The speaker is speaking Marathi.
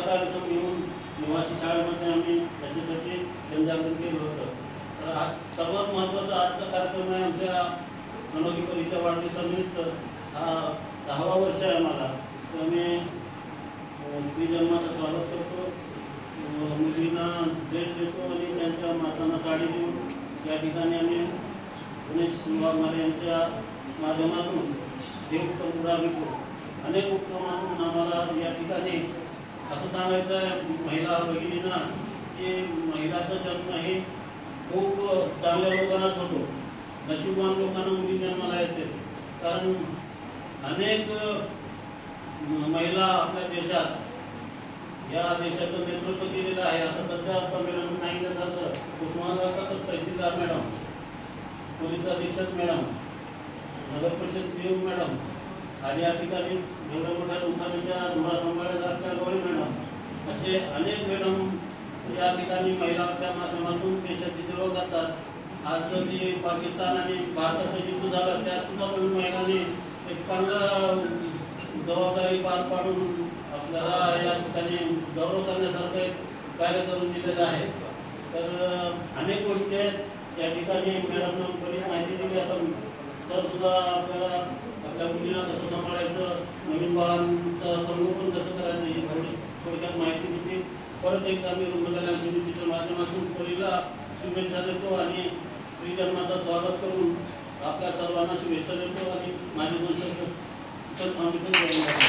कार्यक्रम घेऊन निवासी शाळेमध्ये आम्ही त्याच्यासाठी जनजागृती केलं होतं. तर आज सर्वात महत्त्वाचा आजचा कार्यक्रम आहे आमच्या अनोखी परीच्या वाढदिवसानिमित्त. हा 10वा वर्ष आहे मला. तर आम्ही स्त्री जन्माचं स्वागत करतो, मुलींना ड्रेस देतो आणि त्यांच्या मातांना साडी देऊन या ठिकाणी आम्ही गणेश वाघमारे यांच्या माध्यमातून हे उपक्रम पुढे घेतो. अनेक उपक्रमातून आम्हाला या ठिकाणी असं सांगायचं आहे महिला भगिनींना की महिलाचा जन्म हे खूप चांगल्या लोकांनाच होतो, नशीबवान लोकांना मुली जन्माला येते. कारण अनेक महिला आपल्या देशात या देशाचं नेतृत्व केलेलं आहे. आता सध्या मॅडम सांगितल्यासारखं उस्मानाबादचा तहसीलदार मॅडम, पोलीस अधीक्षक मॅडम, नगर परिषद सीओ मॅडम आणि या ठिकाणी एवढ्या मोठ्या दुकानाच्या धुरा सांभाळायला आपल्या गौरी मॅडम, असे अनेक मॅडम या ठिकाणी महिलांच्या माध्यमातून देशाची सेवा करतात. आज जे पाकिस्तान आणि भारताचं युद्ध झालं त्यासुद्धा महिलांनी एक चांगलं जबाबदारी पार पाडून आपल्याला या ठिकाणी गौरव करण्यासारखं एक कार्य करून दिलेलं आहे. तर अनेक गोष्टी आहेत या ठिकाणी मॅडमनं बरीच माहिती दिली. आता सरसुद्धा आपल्याला आपल्या मुलींना कसं सांभाळायचं, नवीन बाळांचं संगोपन कसं करायचं ही थोडक्यात माहिती दिली. परत एकदा मी रुग्णकल्याण समितीच्या माध्यमातून पोरीला शुभेच्छा देतो आणि स्त्री जन्माचं स्वागत करून आपल्या सर्वांना शुभेच्छा देतो आणि माझे 2 शब्द थांबतो.